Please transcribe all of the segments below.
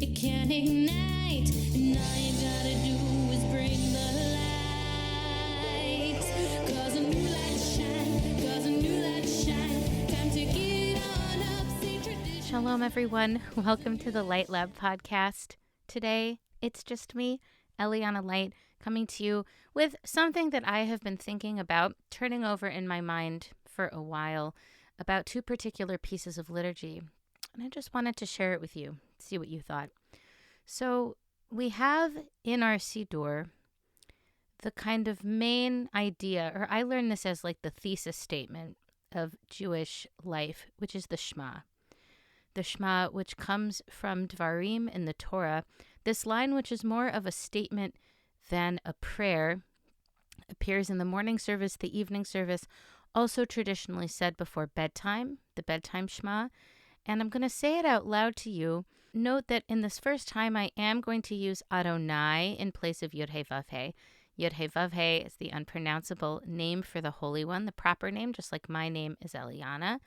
it can ignite, and all you gotta do is bring the light. 'Cause a new light shine, 'cause a new light shine. Time to get on up, say tradition. Shalom, everyone. Welcome to the Light Lab podcast. Today, it's just me, Eliana Light, coming to you with something that I have been thinking about, turning over in my mind for a while, about two particular pieces of liturgy. And I just wanted to share it with you, see what you thought. So we have in our Siddur the kind of main idea, or I learned this as like the thesis statement of Jewish life, which is the Shema. The Shema, which comes from Dvarim in the Torah, this line, which is more of a statement than a prayer, appears in the morning service, the evening service, also traditionally said before bedtime, the bedtime Shema. And I'm going to say it out loud to you. Note that in this first time, I am going to use Adonai in place of Yod-Heh-Vav-Heh. Yod-Heh-Vav-Heh is the unpronounceable name for the Holy One, the proper name, just like my name is Eliana.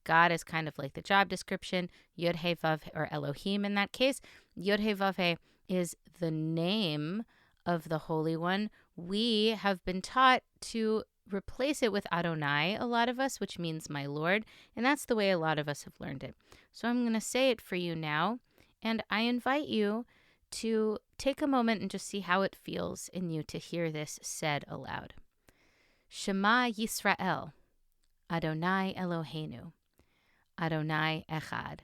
God is kind of like the job description. Yod-Heh-Vav, or Elohim in that case. Yod-Heh-Vav-Heh is the name of the Holy One. We have been taught to replace it with Adonai, a lot of us, which means my Lord. And that's the way a lot of us have learned it. So I'm going to say it for you now. And I invite you to take a moment and just see how it feels in you to hear this said aloud. Shema Yisrael, Adonai Eloheinu, Adonai Echad.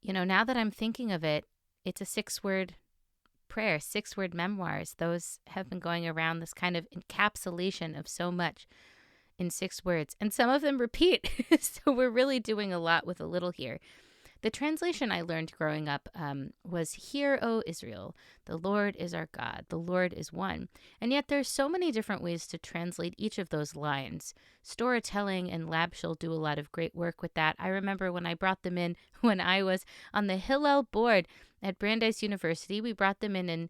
You know, now that I'm thinking of it, it's a 6-word prayer, 6-word memoirs. Those have been going around, this kind of encapsulation of so much in 6 words. And some of them repeat. So we're really doing a lot with a little here. The translation I learned growing up was, "Hear, O Israel, the Lord is our God, the Lord is one." And yet there's so many different ways to translate each of those lines. Storytelling and Labshul do a lot of great work with that. I remember when I brought them in when I was on the Hillel board at Brandeis University, we brought them in and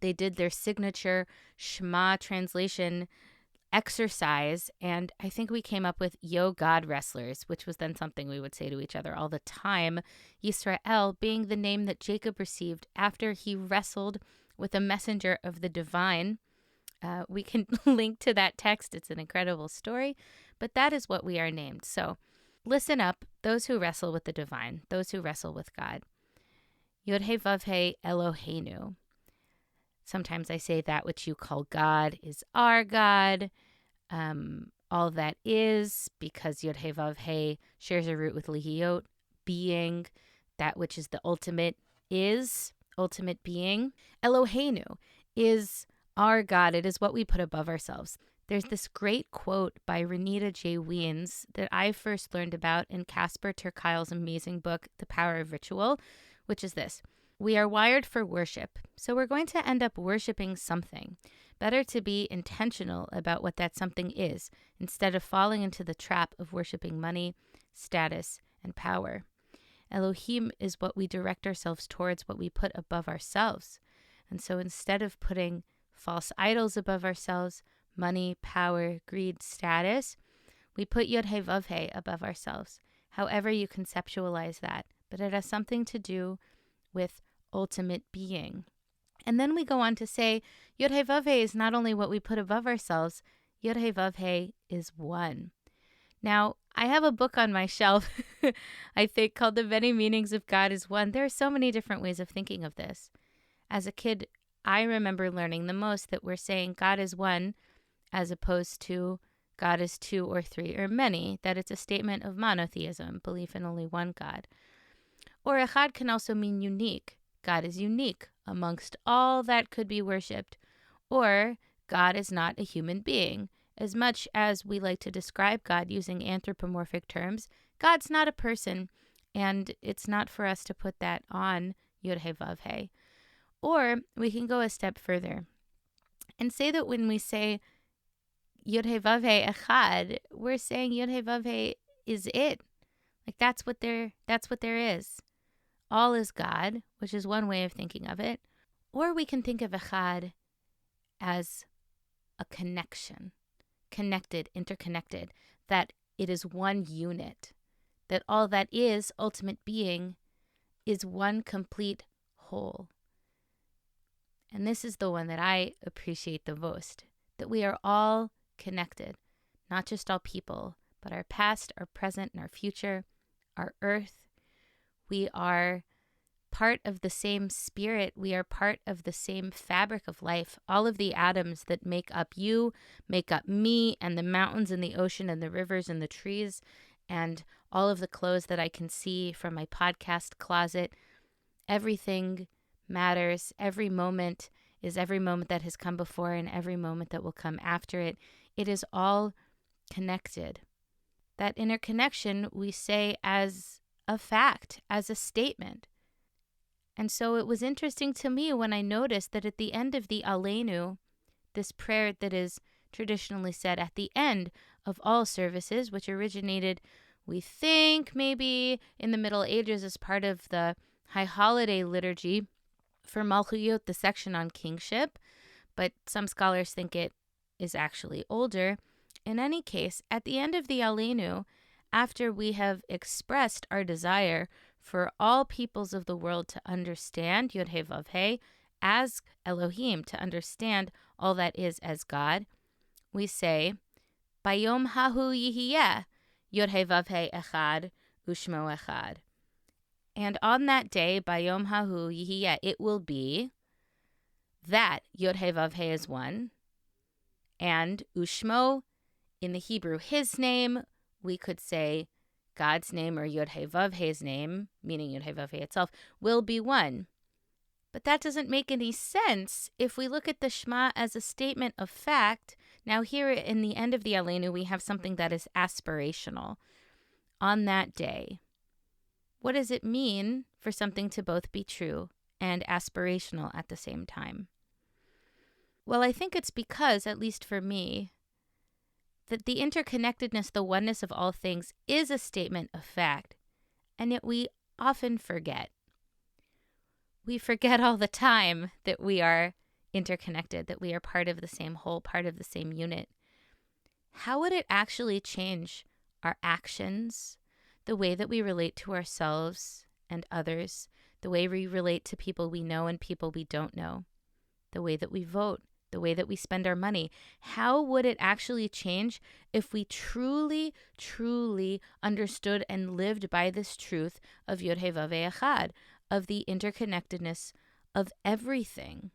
they did their signature Shema translation exercise, and I think we came up with Yo God Wrestlers, which was then something we would say to each other all the time. Yisrael being the name that Jacob received after he wrestled with a messenger of the divine. We can link to that text. It's an incredible story, but that is what we are named. So listen up, those who wrestle with the divine, those who wrestle with God. Yod-Heh-Vav-Heh Eloheinu. Sometimes I say that which you call God is our God. All that is, because Yod-Heh-Vav-Heh shares a root with Lihiot, being, that which is the ultimate is, ultimate being. Eloheinu is our God. It is what we put above ourselves. There's this great quote by Renita J. Weens that I first learned about in Casper ter Kuile's amazing book, The Power of Ritual, which is this: "We are wired for worship, so we're going to end up worshiping something. Better to be intentional about what that something is, instead of falling into the trap of worshiping money, status, and power. Elohim is what we direct ourselves towards, what we put above ourselves. And so instead of putting false idols above ourselves, money, power, greed, status, we put Yod-Heh-Vav-Heh above ourselves, however you conceptualize that. But it has something to do with ultimate being." And then we go on to say, Yod-Heh-Vav-Heh is not only what we put above ourselves, Yod-Heh-Vav-Heh is one. Now, I have a book on my shelf, I think, called The Many Meanings of God is One. There are so many different ways of thinking of this. As a kid, I remember learning the most that we're saying God is one, as opposed to God is 2 or 3 or many, that it's a statement of monotheism, belief in only one God. Or echad can also mean unique. God is unique amongst all that could be worshipped. Or God is not a human being. As much as we like to describe God using anthropomorphic terms, God's not a person, and it's not for us to put that on Yod-Heh-Vav-Heh. Or we can go a step further and say that when we say Yod-Heh-Vav-Heh echad, we're saying Yod-Heh-Vav-Heh is it. Like that's what there is. All is God, which is one way of thinking of it. Or we can think of echad as a connection, connected, interconnected, that it is one unit, that all that is ultimate being is one complete whole. And this is the one that I appreciate the most, that we are all connected, not just all people, but our past, our present, and our future, our earth. We are part of the same spirit. We are part of the same fabric of life. All of the atoms that make up you, make up me, and the mountains and the ocean and the rivers and the trees, and all of the clothes that I can see from my podcast closet. Everything matters. Every moment is every moment that has come before and every moment that will come after it. It is all connected. That interconnection we say as a fact, as a statement. And so it was interesting to me when I noticed that at the end of the Aleinu, this prayer that is traditionally said at the end of all services, which originated, we think, maybe in the Middle Ages as part of the High Holiday liturgy for Malchuyot, the section on kingship, but some scholars think it is actually older. In any case, at the end of the Aleinu, after we have expressed our desire for all peoples of the world to understand Yod-Heh Vav-Heh as Elohim, to understand all that is as God, we say, Bayom hahu yihiyeh Yod-Heh Vav-Heh echad ushmo echad. And on that day, Bayom hahu yihiyeh, it will be that Yod-Heh Vav-Heh is one, and ushmo, in the Hebrew, his name, we could say God's name or Yod-Heh Vav-Heh's name, meaning Yod-Heh Vav-Heh itself, will be one. But that doesn't make any sense if we look at the Shema as a statement of fact. Now here in the end of the Aleinu, we have something that is aspirational. On that day, what does it mean for something to both be true and aspirational at the same time? Well, I think it's because, at least for me, that the interconnectedness, the oneness of all things is a statement of fact, and yet we often forget. We forget all the time that we are interconnected, that we are part of the same whole, part of the same unit. How would it actually change our actions, the way that we relate to ourselves and others, the way we relate to people we know and people we don't know, the way that we vote, the way that we spend our money? How would it actually change if we truly, truly understood and lived by this truth of Yod-Heh Vav-Heh Echad, of the interconnectedness of everything?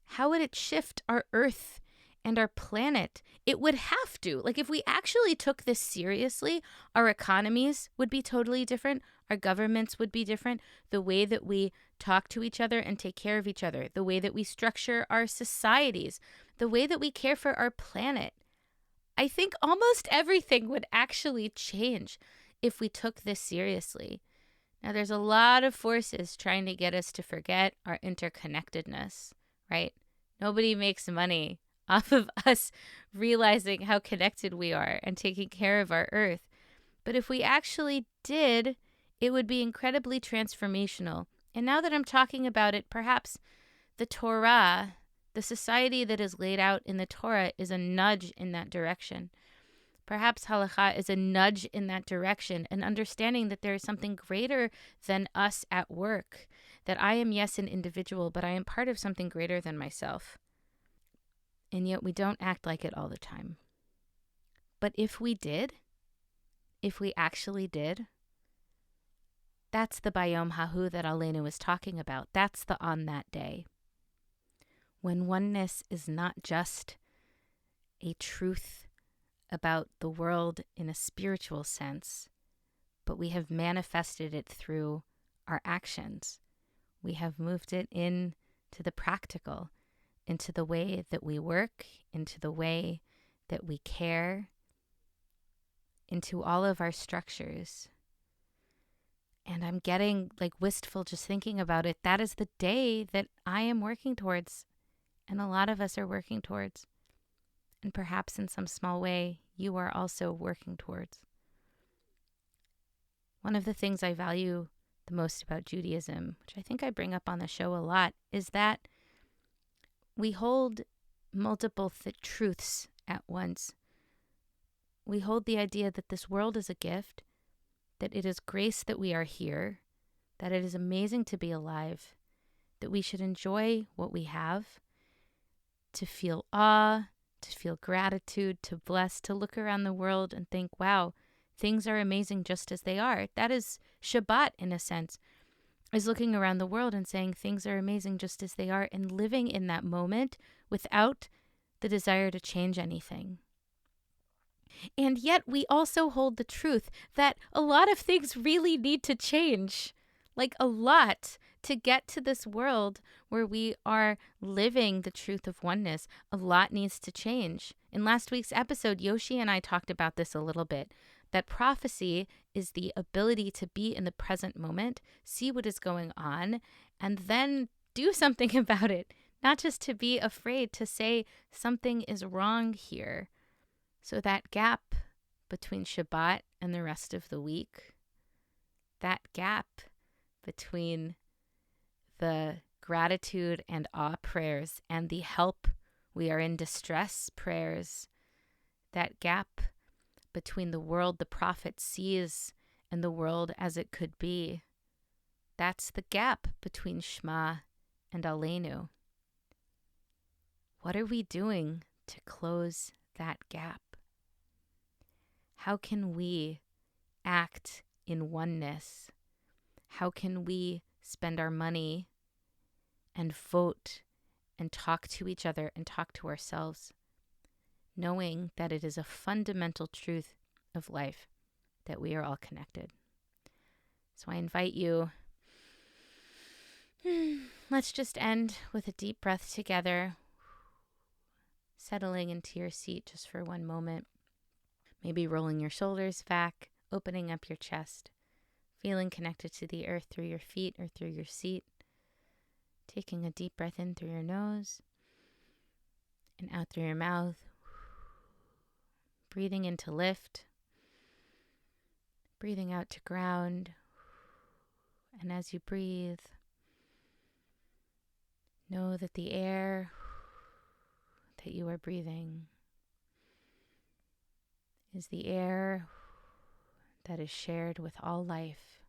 How would it shift our earth and our planet? It would have to. Like, if we actually took this seriously, our economies would be totally different. Our governments would be different. The way that we talk to each other and take care of each other, the way that we structure our societies, the way that we care for our planet. I think almost everything would actually change if we took this seriously. Now, there's a lot of forces trying to get us to forget our interconnectedness, right? Nobody makes money off of us realizing how connected we are and taking care of our earth. But if we actually did, it would be incredibly transformational. And now that I'm talking about it, perhaps the Torah, the society that is laid out in the Torah, is a nudge in that direction. Perhaps halakha is a nudge in that direction, and understanding that there is something greater than us at work, that I am, yes, an individual, but I am part of something greater than myself. And yet we don't act like it all the time. But if we did, if we actually did, that's the Bayom Hahu that Aleinu is talking about. That's the on that day. When oneness is not just a truth about the world in a spiritual sense, but we have manifested it through our actions. We have moved it into the practical, into the way that we work, into the way that we care, into all of our structures. And I'm getting wistful just thinking about it. That is the day that I am working towards, and a lot of us are working towards. And perhaps in some small way, you are also working towards. One of the things I value the most about Judaism, which I think I bring up on the show a lot, is that we hold multiple truths at once. We hold the idea that this world is a gift, that it is grace that we are here, that it is amazing to be alive, that we should enjoy what we have, to feel awe, to feel gratitude, to bless, to look around the world and think, wow, things are amazing just as they are. That is Shabbat, in a sense, is looking around the world and saying things are amazing just as they are and living in that moment without the desire to change anything. And yet we also hold the truth that a lot of things really need to change, like a lot, to get to this world where we are living the truth of oneness. A lot needs to change. In last week's episode, Yoshi and I talked about this a little bit, that prophecy is the ability to be in the present moment, see what is going on, and then do something about it, not just to be afraid to say something is wrong here. So that gap between Shabbat and the rest of the week, that gap between the gratitude and awe prayers and the help we are in distress prayers, that gap between the world the prophet sees and the world as it could be, that's the gap between Shema and Aleinu. What are we doing to close that gap? How can we act in oneness? How can we spend our money and vote and talk to each other and talk to ourselves, knowing that it is a fundamental truth of life that we are all connected? So I invite you, let's just end with a deep breath together, settling into your seat just for one moment. Maybe rolling your shoulders back, opening up your chest, feeling connected to the earth through your feet or through your seat. Taking a deep breath in through your nose and out through your mouth. Breathing in to lift. Breathing out to ground. And as you breathe, know that the air that you are breathing is the air that is shared with all life.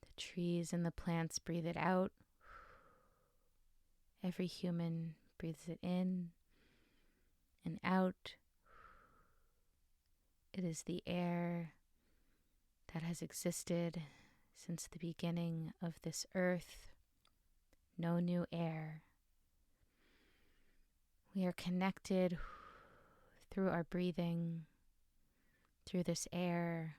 The trees and the plants breathe it out. Every human breathes it in and out. It is the air that has existed since the beginning of this earth. No new air. We are connected through our breathing, through this air,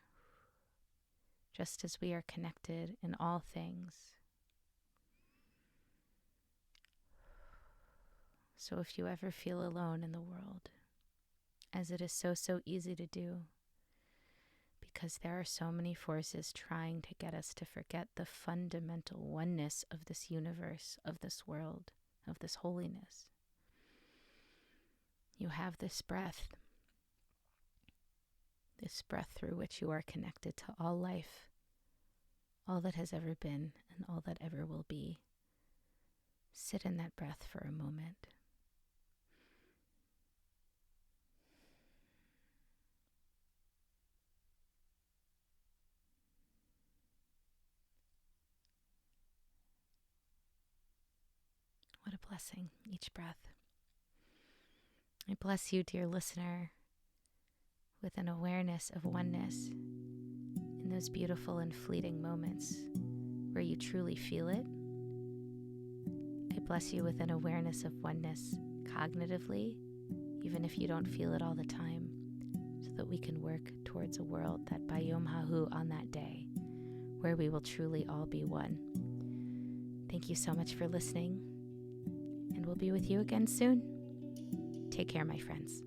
just as we are connected in all things. So if you ever feel alone in the world, as it is so easy to do, because there are so many forces trying to get us to forget the fundamental oneness of this universe, of this world, of this holiness. You have this breath through which you are connected to all life, all that has ever been and all that ever will be. Sit in that breath for a moment. What a blessing, each breath. I bless you, dear listener, with an awareness of oneness in those beautiful and fleeting moments where you truly feel it. I bless you with an awareness of oneness cognitively, even if you don't feel it all the time, so that we can work towards a world that by Yom HaHu, on that day, where we will truly all be one. Thank you so much for listening, and we'll be with you again soon. Take care, my friends.